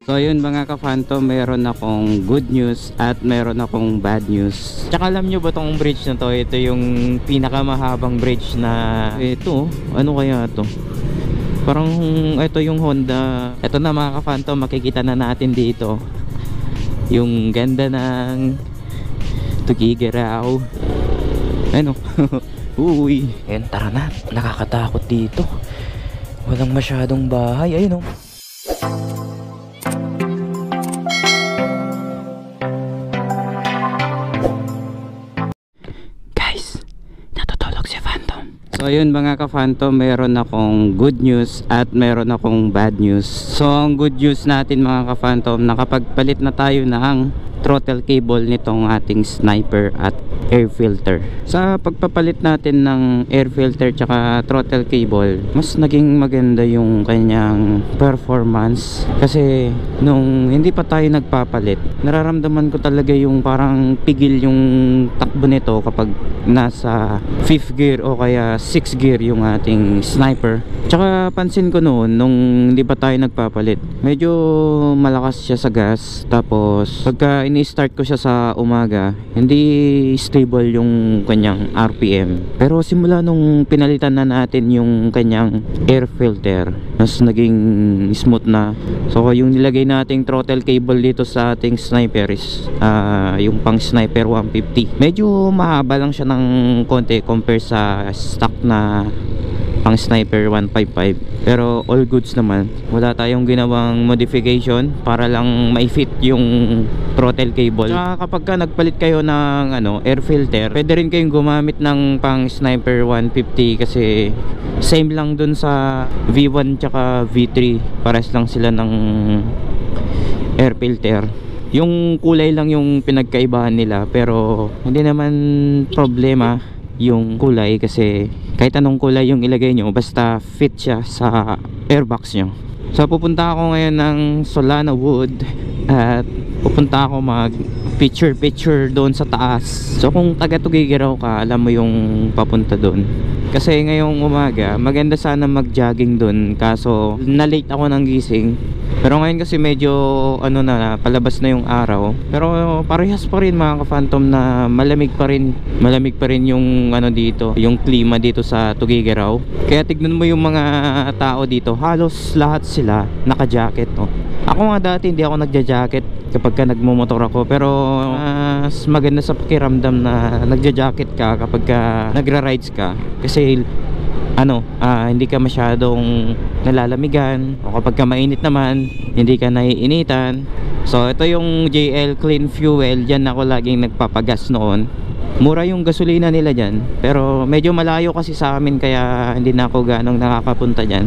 So yun mga ka-Phantom, meron akong good news at meron akong bad news. Tsaka alam nyo ba tong bridge na to? Ito yung pinakamahabang bridge na ito. Ano kaya to? Parang ito yung Honda. Ito na mga ka-Phantom, makikita na natin dito yung ganda ng Tugigaraw. Ano? Uy. Ayan, tara na. Nakakatakot dito. Walang masyadong bahay. Ayun o. So ayun mga ka-Phantom, meron akong good news at meron akong bad news. So ang good news natin mga ka-Phantom, nakapagpalit na tayo ng throttle cable nitong ating sniper at air filter. Sa pagpapalit natin ng air filter tsaka throttle cable, mas naging maganda yung kanyang performance. Kasi nung hindi pa tayo nagpapalit, nararamdaman ko talaga yung parang pigil yung takbo nito kapag nasa 5th gear o kaya 6th gear yung ating sniper. Tsaka pansin ko noon nung hindi pa tayo nagpapalit, medyo malakas siya sa gas. Tapos pagka ini-start ko siya sa umaga, hindi stable yung kanyang RPM. Pero simula nung pinalitan na natin yung kanyang air filter, mas naging smooth na. So yung nilagay nating throttle cable dito sa ating sniper is yung pang sniper 150. Medyo mahaba lang siya ng konti compare sa stock na pang sniper 155, pero all goods naman. Wala tayong ginawang modification para lang ma-fit yung throttle cable. Saka kapag ka nagpalit kayo ng air filter, pwede rin kayong gumamit ng pang sniper 150 kasi same lang dun sa V1 tsaka V3, pares lang sila ng air filter. Yung kulay lang yung pinagkaibahan nila, pero hindi naman problema yung kulay kasi kahit anong kulay yung ilagay nyo, basta fit siya sa airbox nyo. So pupunta ako ngayon ng Solana Wood at pupunta ako mag picture doon sa taas. So kung taga Tugigaraw ka, alam mo yung papunta doon. Kasi ngayong umaga maganda sana mag-jogging doon, kaso na-late ako ng gising. Pero ngayon kasi medyo na, palabas na yung araw. Pero parehas pa rin mga ka-Phantom na malamig pa rin yung dito, yung klima dito sa Tugigaraw. Kaya tignan mo yung mga tao dito, halos lahat sila naka-jacket. Ako nga dati hindi ako nagja-jacket kapag ka nagmumotor ako, pero mas maganda sa pakiramdam na nagja-jacket ka kapag ka nagra-rides ka, kasi hindi ka masyadong nalalamigan, o kapag ka mainit naman hindi ka naiinitan. So ito yung JL Clean Fuel, dyan ako laging nagpapagas noon. Mura yung gasolina nila dyan, pero medyo malayo kasi sa amin kaya hindi na ako ganong nakakapunta dyan.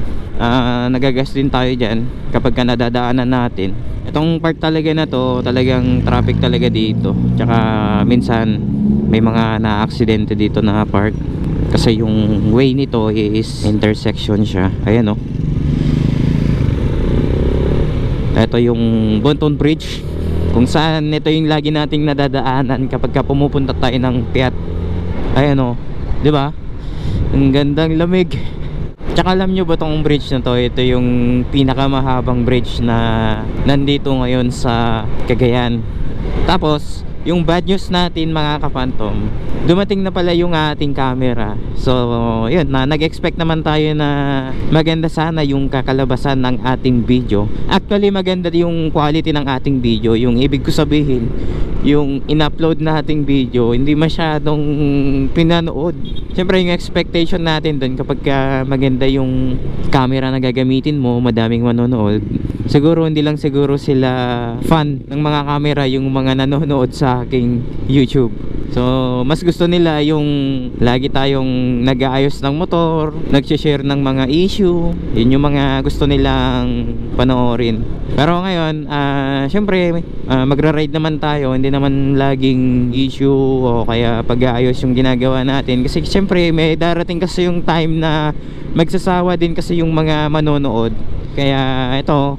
Nagagas din tayo dyan kapag ka nadadaanan natin. Itong part talaga na to, talagang traffic talaga dito. Tsaka minsan may mga na-aksidente dito na part kasi yung way nito is intersection siya. Ayan o. Ito yung Bonton Bridge, kung saan ito yung lagi nating nadadaanan kapag ka pumupunta tayo ng Piat. Ayan o, di ba? Ang gandang lamig. Tsaka alam nyo ba tong bridge na to? Ito yung pinakamahabang bridge na nandito ngayon sa Cagayan. Tapos yung bad news natin mga ka-Phantom, dumating na pala yung ating camera. So yun, nag-expect naman tayo na maganda sana yung kakalabasan ng ating video. Actually maganda yung quality ng ating video. Yung ibig ko sabihin, yung in-upload nating video hindi masyadong pinanood. Siyempre yung expectation natin dun, kapag maganda yung camera na gagamitin mo, madaming manonood, siguro hindi lang siguro sila fan ng mga camera yung mga nanonood sa aking YouTube. So mas gusto nila yung lagi tayong nag-aayos ng motor, nag-share ng mga issue. Yun yung mga gusto nilang panoorin. Pero ngayon syempre magra-ride naman tayo, hindi naman laging issue o kaya pag-aayos yung ginagawa natin. Kasi syempre may darating kasi yung time na magsasawa din kasi yung mga manonood. Kaya ito,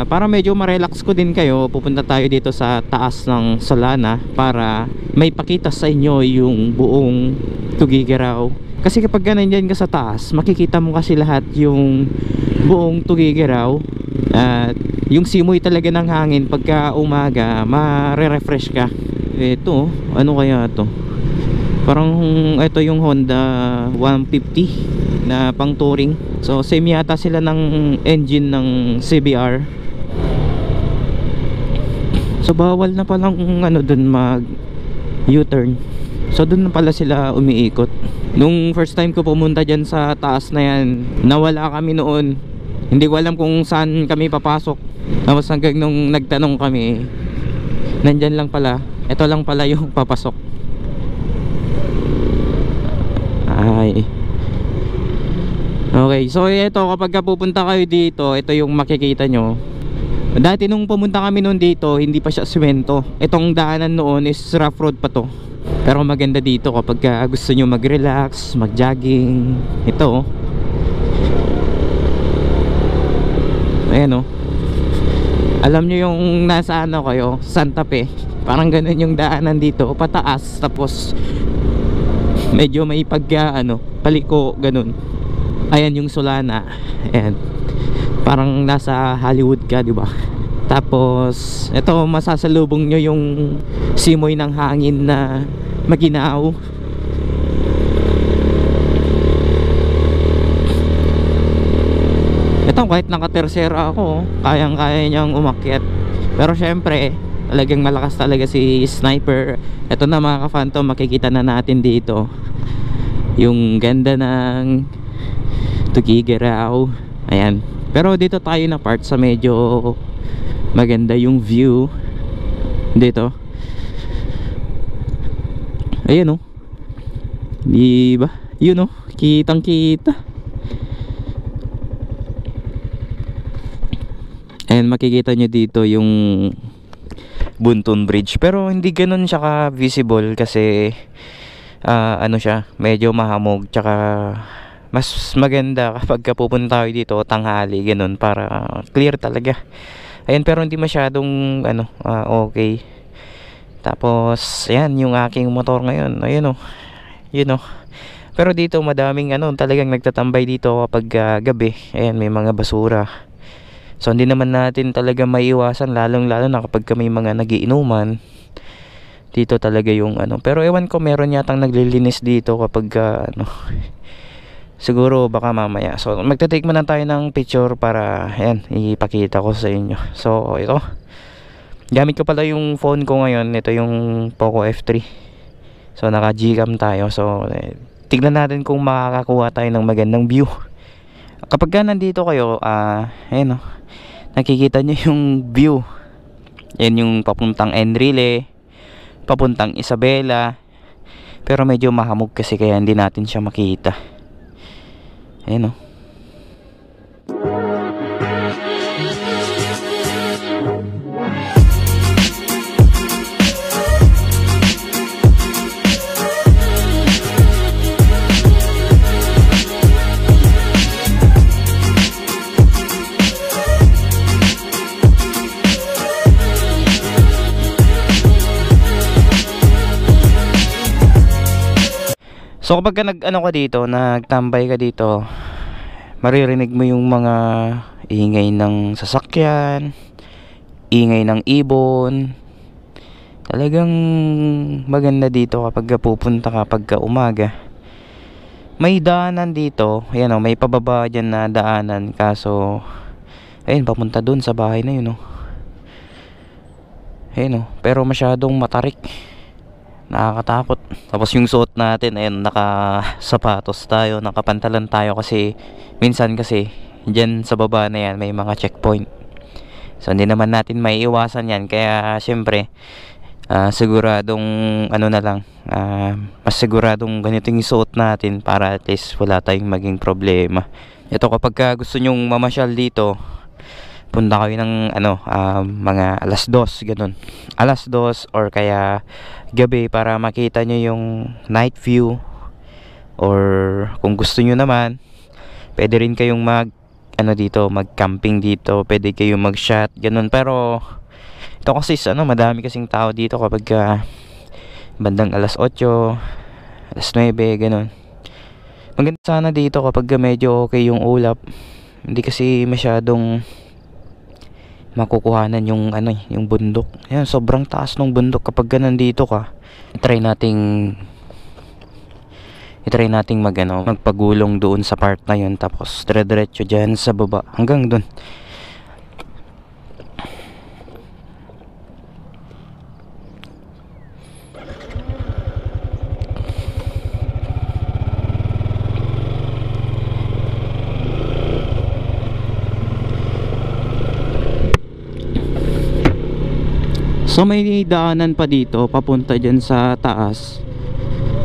para medyo ma-relax ko din kayo, pupunta tayo dito sa taas ng Solana para may pakita sa inyo yung buong Tugigaraw. Kasi kapag nandyan ka sa taas, makikita mo kasi lahat yung buong Tugigaraw. At yung simoy talaga ng hangin pagka umaga, mare-refresh ka. Ito, ano kaya to? Parang ito yung Honda 150 na pang touring. So same yata sila ng engine ng CBR. So bawal na palang ano dun mag U-turn. So dun na pala sila umiikot. Nung first time ko pumunta dyan sa taas na yan, nawala kami noon. Hindi ko alam kung saan kami papasok. Tapos hanggang nung nagtanong kami, nandyan lang pala, ito lang pala yung papasok. Ay. Okay, so ito kapag pupunta kayo dito, ito yung makikita nyo. Dati nung pumunta kami noon dito, hindi pa siya semento. Itong daanan noon is rough road pa to. Pero maganda dito kapag gusto nyo mag-relax, mag-jogging. Ito ayan o. Alam nyo yung nasa ano kayo, Santa Fe. Parang ganun yung daanan dito, pataas. Tapos medyo may paliko, ganun. Ayan yung Solana. Ayan, parang nasa Hollywood ka, di ba? Tapos ito, masasalubong nyo yung simoy ng hangin na maginaaw. Ito, kahit nakatersera ako, kayang-kaya niyang umakyat. Pero syempre, talagang malakas talaga si Sniper. Ito na mga ka-Phantom, makikita na natin dito yung ganda ng Tuguegarao. Ayan. Pero dito tayo na part sa medyo maganda yung view dito. Ayan o. Diba? Yun o, kitang kita. And makikita nyo dito yung Buntun Bridge. Pero hindi ganun siya ka-visible kasi ano siya, medyo mahamog. Tsaka mas maganda kapag pupunta tayo dito tanghali, ganun, para clear talaga. Ayan, pero hindi masyadong okay. Tapos ayan yung aking motor ngayon. Ayun o, yun o. Pero dito madaming talagang nagtatambay dito kapag gabi. Ayan, may mga basura. So hindi naman natin talaga maiiwasan, lalong lalo na kapag may mga nagiinuman. Dito talaga yung pero ewan ko, meron yatang naglilinis dito kapag siguro baka mamaya. So magte-take muna tayo ng picture para ayan, ipakita ko sa inyo. So ito, gamit ko pala yung phone ko ngayon. Ito yung Poco F3. So naka Gcam tayo. So tignan natin kung makakakuha tayo ng magandang view. Kapag nandito kayo, ayan o, nakikita nyo yung view. Yan yung papuntang Enrile, papuntang Isabela. Pero medyo mahamog kasi kaya hindi natin siya makita. Ayan o. So kapag ka nagtambay ka dito, maririnig mo yung mga ingay ng sasakyan, ingay ng ibon. Talagang maganda dito kapag pupunta ka pagka umaga. May daanan dito, ayan o, may pababa dyan na daanan. Kaso ayun, papunta dun sa bahay na yun o. Ayun o, pero masyadong matarik, nakakatakot. Tapos yung suot natin, ayun, nakasapatos tayo, nakapantalan tayo kasi minsan kasi dyan sa baba na yan may mga checkpoint. So hindi naman natin may iwasan yan. Kaya syempre siguradong na lang, mas siguradong ganito yung suot natin para at least wala tayong maging problema. Ito, kapag gusto nyong mamasyal dito, punta kayo ng mga alas 2, ganun, alas 2 or kaya gabi para makita nyo yung night view. Or kung gusto nyo naman, pwede rin kayong mag camping dito, pwede kayong mag shot, ganun. Pero ito kasi madami kasing tao dito kapag bandang alas 8, alas 9, ganun. Maganda sana dito kapag medyo okay yung ulap, hindi kasi masyadong makukuhanan yung ano, yung bundok. Ayan, sobrang taas ng bundok kapag nandito ka. I-try nating magpagulong doon sa part na yun, tapos dire-diretso dyan sa baba hanggang doon. So may daanan pa dito papunta dyan sa taas,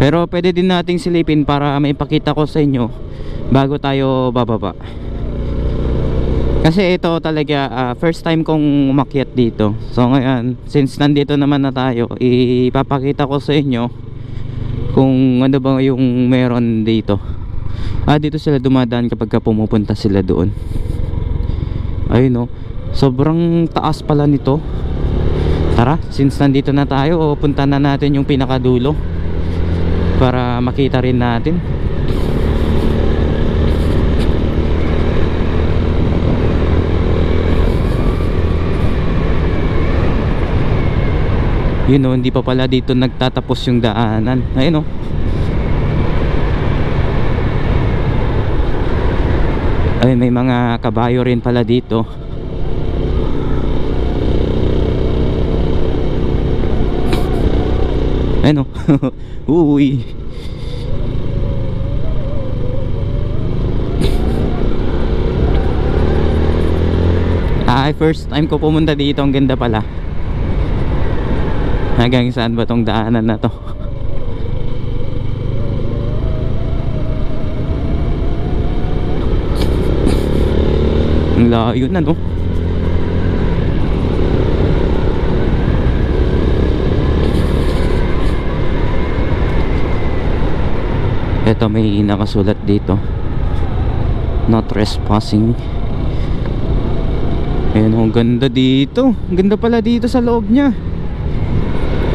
pero pwede din nating silipin para maipakita ko sa inyo bago tayo bababa. Kasi ito talaga first time kong umakyat dito. So ngayon, since nandito naman na tayo, ipapakita ko sa inyo kung ano ba yung meron dito. Dito sila dumadaan kapag pumupunta sila doon. Ayun, sobrang taas pala nito. Tara, since nandito na tayo, punta na natin yung pinakadulo para makita rin natin. Yun, hindi pa pala dito nagtatapos yung daanan. Ayun, ay may mga kabayo rin pala dito. Ano? Uy. First time ko pumunta dito. Ang ganda pala. Hanggang saan ba tong daanan na to? Ang layo na, no? Ito, may nakasulat dito, no trespassing. Ayan, ang ganda dito. Ang ganda pala dito sa loob niya.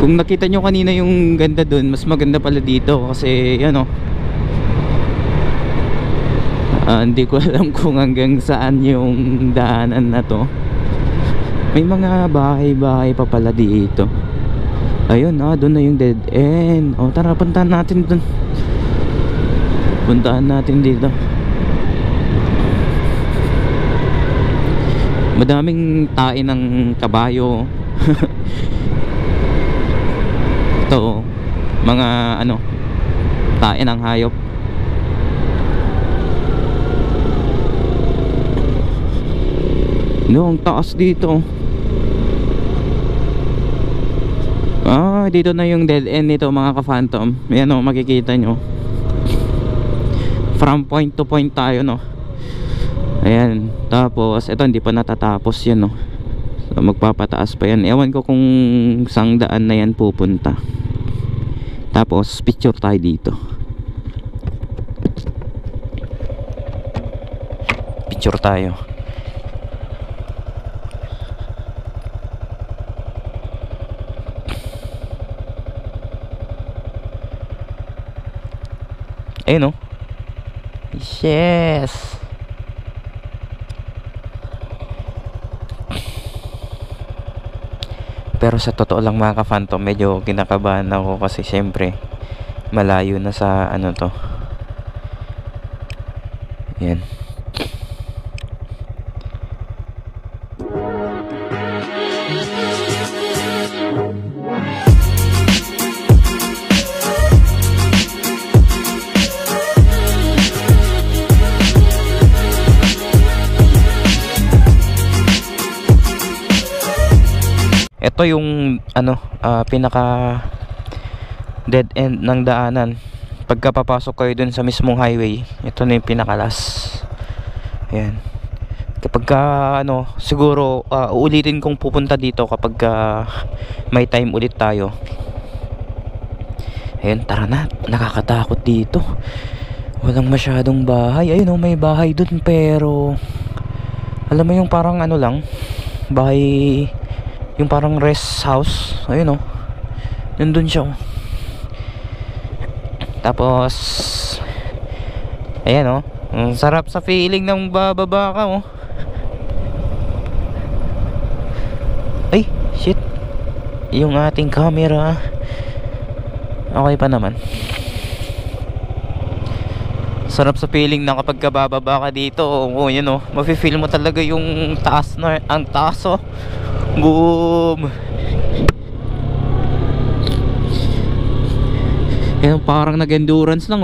Kung nakita nyo kanina yung ganda dun, mas maganda pala dito. Kasi yan, hindi ko alam kung hanggang saan yung daanan na to. May mga bahay-bahay pa pala dito. Ayun, doon na yung dead end. Tara, puntahan natin dun. Puntahan natin dito. Madaming tae ng kabayo. Ito, mga tae ng hayop. Ang taas dito. Dito na yung dead end nito, mga ka-phantom. Ayan, makikita nyo. From point to point tayo, Ayan. Tapos ito, hindi pa natatapos yan, So magpapataas pa yan. Ewan ko kung sang daan na yan pupunta. Tapos picture tayo dito. Picture tayo. Ayun, Yes. Pero sa totoo lang, mga ka-phantom, medyo kinakabahan ako kasi syempre malayo na sa to. Yan. Ito yung pinaka dead end ng daanan. Pagka papasok kayo dun sa mismong highway, ito na yung pinakalas. Ayan. Kapag siguro uulitin kong pupunta dito kapag may time ulit tayo. Ayan, tara na. Nakakatakot dito. Walang masyadong bahay. Ayun, may bahay dun, pero alam mo yung parang lang, bahay, yung parang rest house. Ayun, nandun siya, Tapos ayan, ang sarap sa feeling ng bababa ka, Shit. Yung ating camera okay pa naman. Sarap sa feeling na kapag kabababa ka dito, yun mafe-feel mo talaga yung taas na, ang taas boom. Yan, parang nag-endurance lang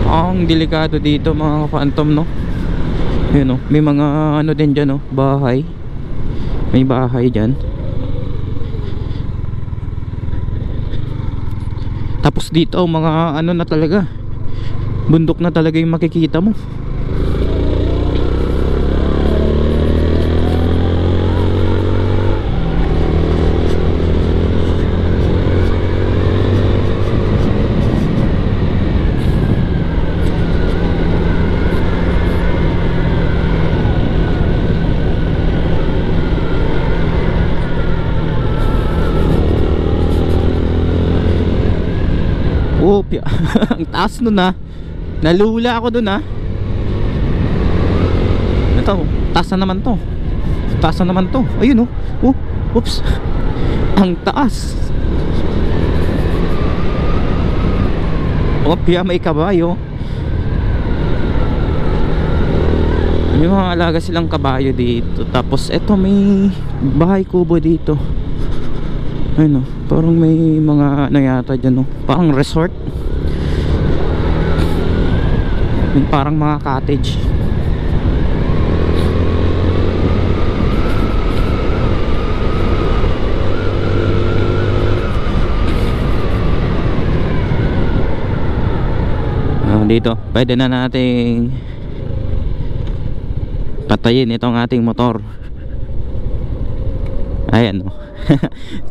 Ang delikado dito mga ka-phantom, yun may mga ano din dyan bahay, may bahay dyan. Tapos dito mga ano na talaga, bundok na talaga yung makikita mo. Ang taas nun nalula ako dun ito, taas na naman to, ayun oops, ang taas. May kabayo, may mga alaga silang kabayo dito. Tapos eto, may bahay kubo dito. Ayun parang may mga ano yata dyan parang resort, parang mga cottage. Dito pwede na nating patayin itong ating motor. Ayan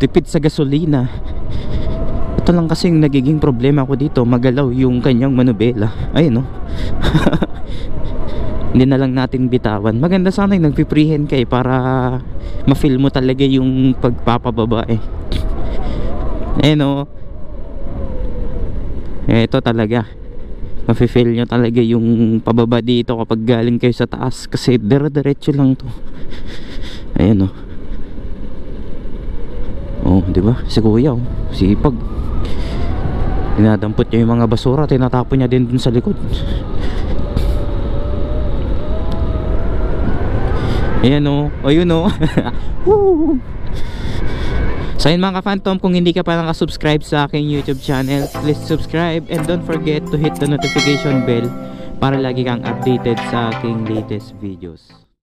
tipid sa gasolina. Ito lang kasing nagiging problema ko dito, magalaw yung kanyang manubela. Ayun hindi na lang natin bitawan. Maganda sana yung nagpiprehen kayo para ma-feel mo talaga yung pagpapababa ayun ito talaga mafe-feel nyo talaga yung pababa dito kapag galing kayo sa taas, kasi dire-diretso lang to. Ayun diba? Si kuya sipag, dinadampot niya yung mga basura, tinatapon niya din dun sa likod. Ayan ayun Woo! So yun mga ka-phantom, kung hindi ka pa nakasubscribe sa aking YouTube channel, please subscribe and don't forget to hit the notification bell para lagi kang updated sa aking latest videos.